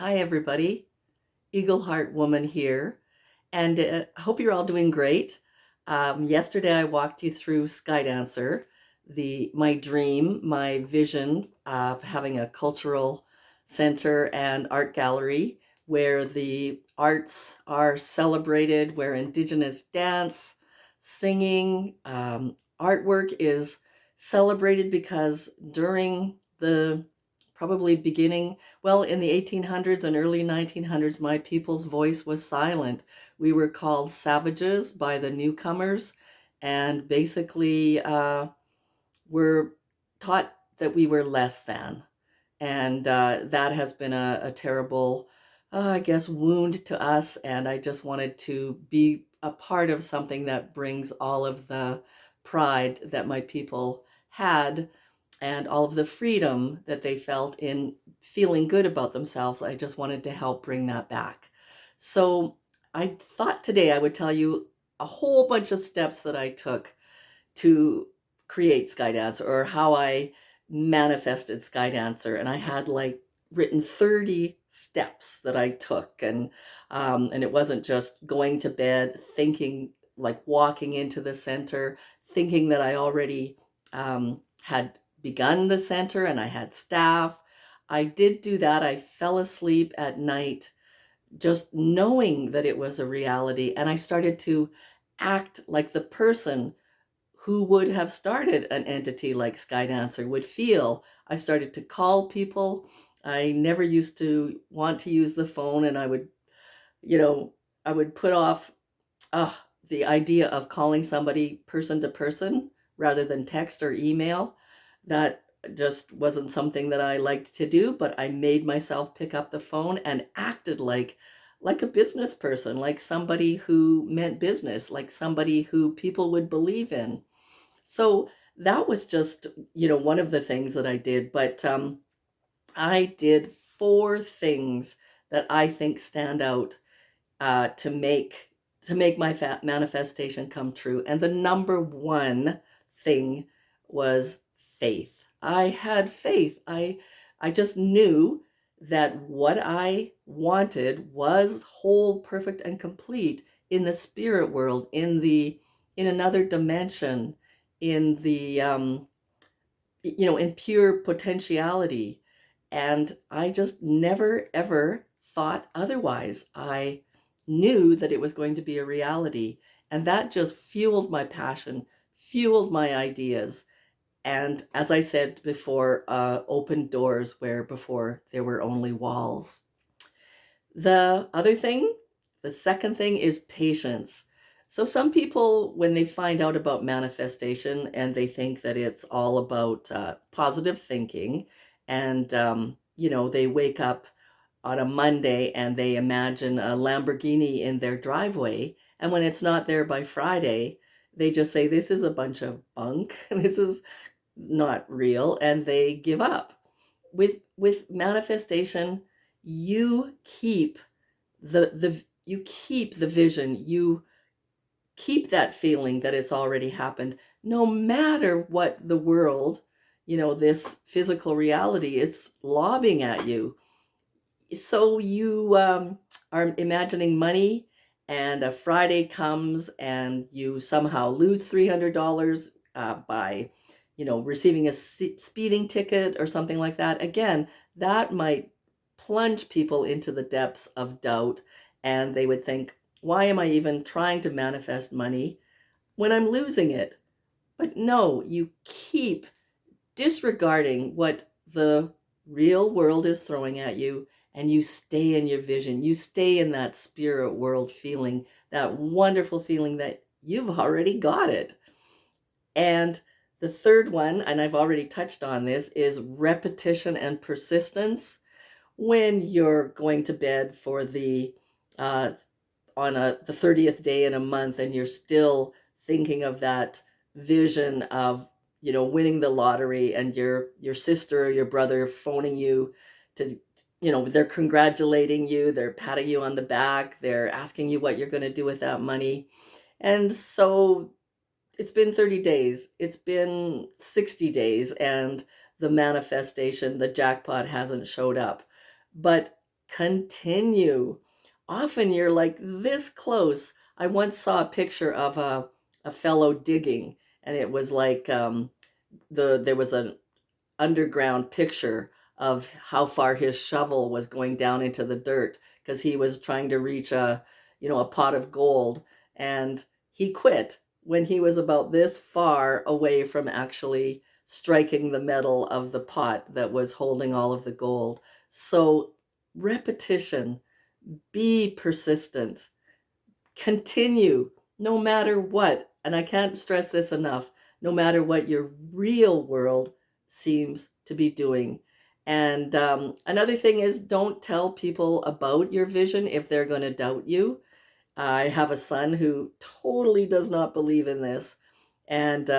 Hi, everybody. Eagle Heart Woman here, and I hope you're all doing great. Yesterday, I walked you through Skydancer, my dream, my vision of having a cultural center and art gallery where the arts are celebrated, where Indigenous dance, singing, artwork is celebrated because during the probably beginning well, in the 1800s and early 1900s, my people's voice was silent. We were called savages by the newcomers, and basically were taught that we were less than. And that has been a terrible, I guess, wound to us. And I just wanted to be a part of something that brings all of the pride that my people had and all of the freedom that they felt in feeling good about themselves. I just wanted to help bring that back. So I thought today I would tell you a whole bunch of steps that I took to create Skydancer, or how I manifested Skydancer. And I had like written 30 steps that I took. And it wasn't just going to bed thinking, like walking into the center, thinking that I already had begun the center and I had staff. I did do that. I fell asleep at night just knowing that it was a reality. And I started to act like the person who would have started an entity like Skydancer would feel. I started to call people. I never used to want to use the phone, and you know, I would put off uh, the idea of calling somebody person to person rather than text or email. That just wasn't something that I liked to do, but I made myself pick up the phone and acted like a business person, like somebody who meant business, like somebody who people would believe in. So that was just, one of the things that I did. But I did four things that I think stand out to make my manifestation come true. And the number one thing was faith. I had faith. I just knew that what I wanted was whole, perfect, and complete in the spirit world, in another dimension, in the in pure potentiality. And I just never ever thought otherwise. I knew that it was going to be a reality, and that just fueled my passion, fueled my ideas, and as I said before, opened doors where before there were only walls. The other thing, the second thing, is patience. So some people, when they find out about manifestation and they think that it's all about positive thinking, and they wake up on a Monday and they imagine a Lamborghini in their driveway, and when it's not there by Friday, they just say, "This is a bunch of bunk. This is not real," and they give up. With manifestation, you keep the vision, you keep that feeling that it's already happened, no matter what the world, this physical reality is lobbing at you. So you are imagining money, and a Friday comes and you somehow lose $300 by receiving a speeding ticket or something like that. Again, that might plunge people into the depths of doubt, and they would think, why am I even trying to manifest money when I'm losing it? But no, you keep disregarding what the real world is throwing at you, and you stay in your vision. You stay in that spirit world feeling, that wonderful feeling that you've already got it. And the third one, and I've already touched on this, is repetition and persistence. When you're going to bed for uh, the 30th day in a month, and you're still thinking of that vision of winning the lottery, and your sister or your brother phoning you to, they're congratulating you, they're patting you on the back, they're asking you what you're going to do with that money. And so it's been 30 days, it's been 60 days, and the manifestation, the jackpot hasn't showed up. But continue. Often you're like this close. I once saw a picture of a fellow digging, and it was like there was an underground picture of how far his shovel was going down into the dirt because he was trying to reach a pot of gold, and he quit when he was about this far away from actually striking the metal of the pot that was holding all of the gold. So repetition, be persistent, continue no matter what. And I can't stress this enough, no matter what your real world seems to be doing. And another thing is, don't tell people about your vision if they're going to doubt you. I have a son who totally does not believe in this. And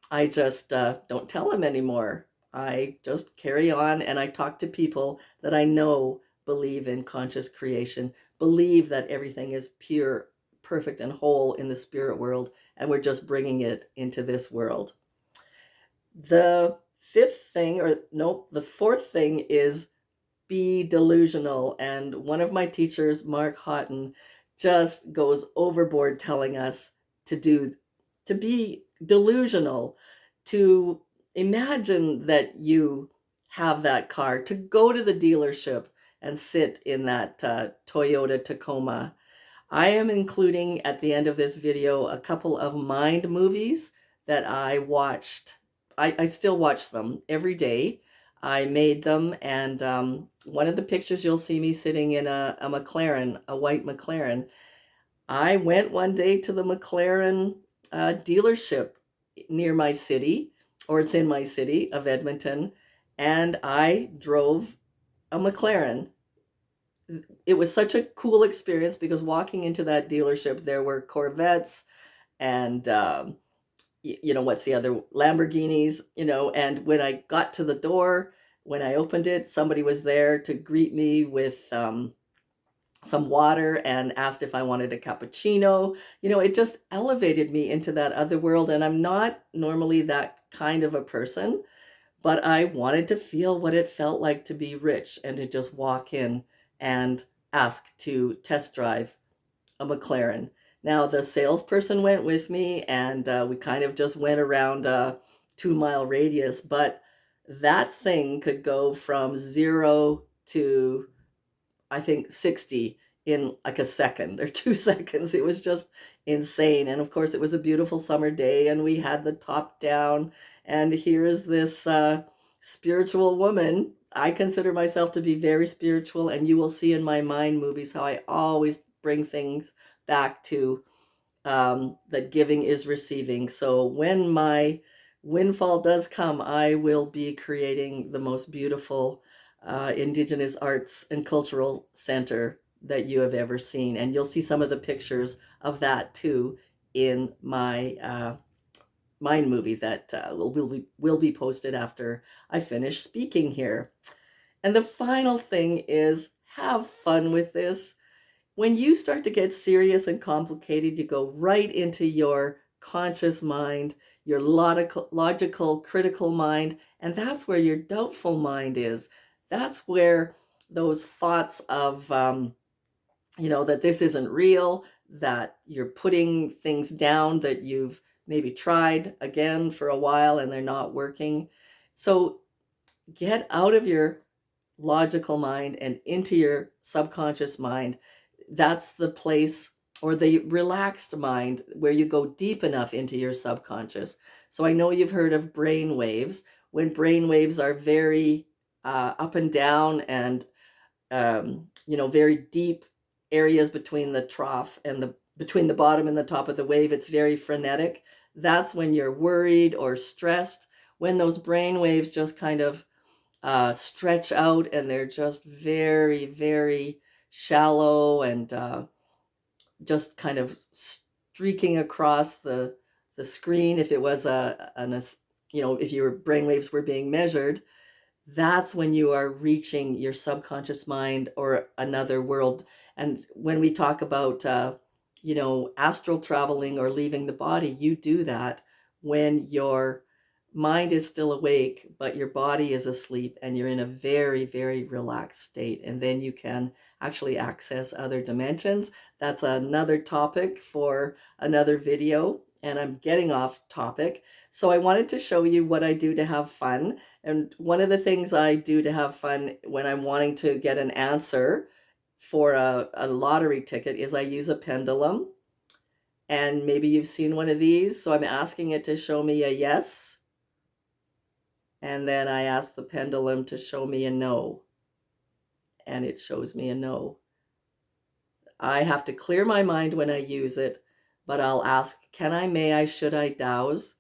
I just don't tell him anymore. I just carry on and I talk to people that I know believe in conscious creation, believe that everything is pure, perfect, and whole in the spirit world, and we're just bringing it into this world. The fifth thing, or nope, the fourth thing is be delusional. And one of my teachers, Mark Houghton, just goes overboard telling us to be delusional, to imagine that you have that car, to go to the dealership and sit in that Toyota Tacoma. I am including at the end of this video a couple of mind movies that I watched. I still watch them every day. I made them, and one of the pictures you'll see me sitting in a McLaren, a white McLaren. I went one day to the McLaren dealership near my city, or it's in my city of Edmonton, and I drove a McLaren. It was such a cool experience because walking into that dealership, there were Corvettes and what's the other, Lamborghinis, and when I got to the door, when I opened it, somebody was there to greet me with some water and asked if I wanted a cappuccino. It just elevated me into that other world, and I'm not normally that kind of a person, but I wanted to feel what it felt like to be rich and to just walk in and ask to test drive a McLaren. Now, the salesperson went with me, and we kind of just went around a 2 mile radius, but that thing could go from 0 to, I think, 60 in like a second or 2 seconds. It was just insane. And of course, it was a beautiful summer day, and we had the top down. And here is this spiritual woman. I consider myself to be very spiritual, and you will see in my mind movies how I always bring things back to that giving is receiving. So when my windfall does come, I will be creating the most beautiful Indigenous Arts and Cultural Center that you have ever seen. And you'll see some of the pictures of that too in my mind movie that will be posted after I finish speaking here. And the final thing is, have fun with this. When you start to get serious and complicated, you go right into your conscious mind, your logical, critical mind, and that's where your doubtful mind is. That's where those thoughts of, that this isn't real, that you're putting things down that you've maybe tried again for a while and they're not working. So get out of your logical mind and into your subconscious mind. That's the place, or the relaxed mind, where you go deep enough into your subconscious. So I know you've heard of brain waves. When brain waves are very up and down and very deep areas between the trough and between the bottom and the top of the wave, it's very frenetic. That's when you're worried or stressed. When those brain waves just kind of stretch out and they're just very, very shallow and just kind of streaking across the screen. If it was if your brainwaves were being measured, that's when you are reaching your subconscious mind or another world. And when we talk about astral traveling or leaving the body, you do that when your mind is still awake, but your body is asleep and you're in a very, very relaxed state. And then you can actually access other dimensions. That's another topic for another video. And I'm getting off topic. So I wanted to show you what I do to have fun. And one of the things I do to have fun when I'm wanting to get an answer for a lottery ticket is I use a pendulum. And maybe you've seen one of these. So I'm asking it to show me a yes. And then I ask the pendulum to show me a no. And it shows me a no. I have to clear my mind when I use it, but I'll ask, can I, may I, should I douse?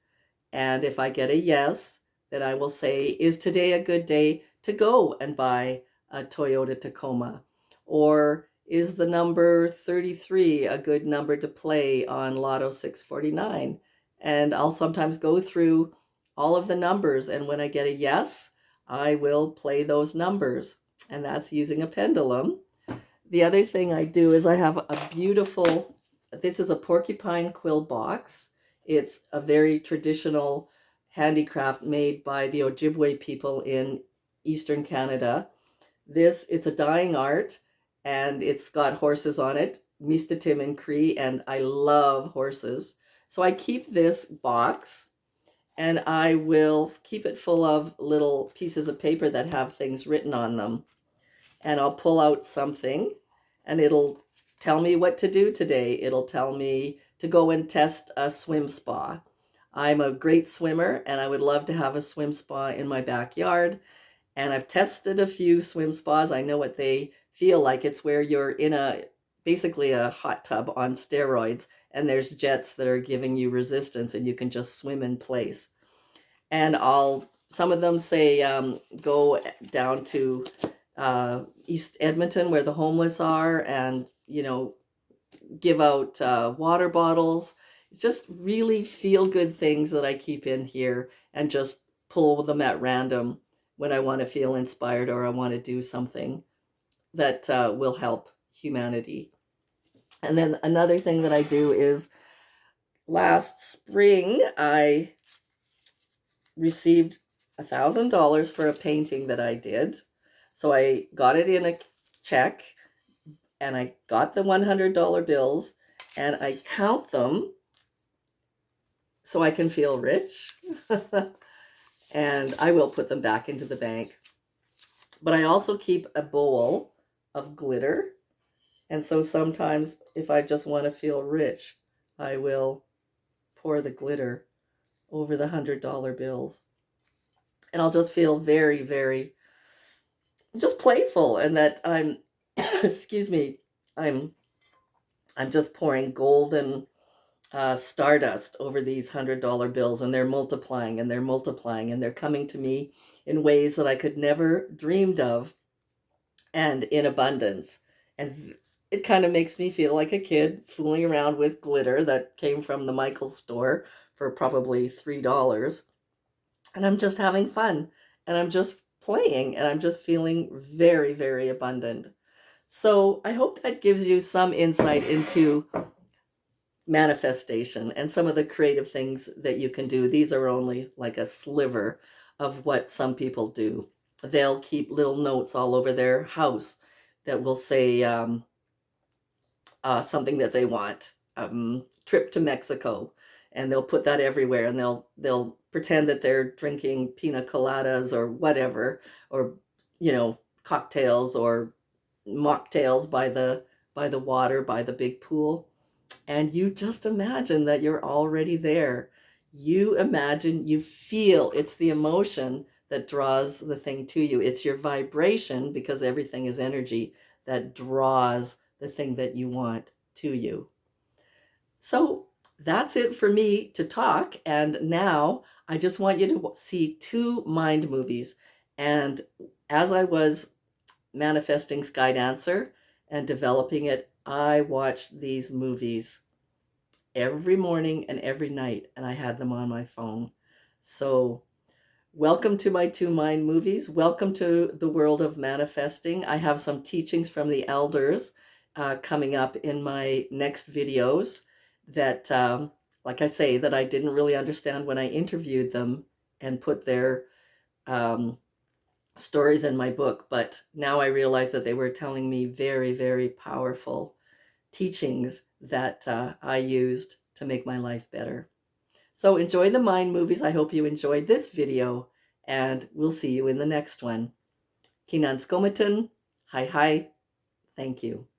And if I get a yes, then I will say, is today a good day to go and buy a Toyota Tacoma? Or is the number 33 a good number to play on Lotto 649? And I'll sometimes go through all of the numbers. And when I get a yes, I will play those numbers. And that's using a pendulum. The other thing I do is I have a beautiful, this is a porcupine quill box. It's a very traditional handicraft made by the Ojibwe people in Eastern Canada. It's a dying art, and it's got horses on it, Mistatim and Cree, and I love horses. So I keep this box, and I will keep it full of little pieces of paper that have things written on them. And I'll pull out something, and it'll tell me what to do today. It'll tell me to go and test a swim spa. I'm a great swimmer, and I would love to have a swim spa in my backyard. And I've tested a few swim spas. I know what they feel like. It's where you're in basically a hot tub on steroids, and there's jets that are giving you resistance, and you can just swim in place. And some of them say go down to East Edmonton where the homeless are, and give out water bottles. Just really feel good things that I keep in here and just pull them at random when I want to feel inspired or I want to do something that will help humanity. And then another thing that I do is last spring I received $1,000 for a painting that I did. So I got it in a check, and I got the $100 bills, and I count them so I can feel rich. And I will put them back into the bank. But I also keep a bowl of glitter. And so sometimes if I just want to feel rich, I will pour the glitter over the $100 bills. And I'll just feel very, very just playful, and that I'm excuse me, I'm just pouring golden stardust over these $100 bills, and they're multiplying and they're multiplying, and they're coming to me in ways that I could never dreamed of, and in abundance. And it kind of makes me feel like a kid fooling around with glitter that came from the Michaels store for probably $3. And I'm just having fun, and I'm just playing, and I'm just feeling very, very abundant. So I hope that gives you some insight into manifestation and some of the creative things that you can do. These are only like a sliver of what some people do. They'll keep little notes all over their house that will say something that they want, trip to Mexico, and they'll put that everywhere, and they'll pretend that they're drinking pina coladas or whatever, or cocktails or mocktails by the water, by the big pool. And you just imagine that you're already there. You imagine, you feel, it's the emotion that draws the thing to you. It's your vibration, because everything is energy, that draws the thing that you want to you. So that's it for me to talk. And now I just want you to see 2 mind movies. And as I was manifesting Skydancer and developing it, I watched these movies every morning and every night, and I had them on my phone. So welcome to my 2 mind movies. Welcome to the world of manifesting. I have some teachings from the elders coming up in my next videos that, like I say, that I didn't really understand when I interviewed them and put their stories in my book, but now I realize that they were telling me very, very powerful teachings that I used to make my life better. So enjoy the mind movies. I hope you enjoyed this video, and we'll see you in the next one. Kinan Skomitan, hi hi, thank you.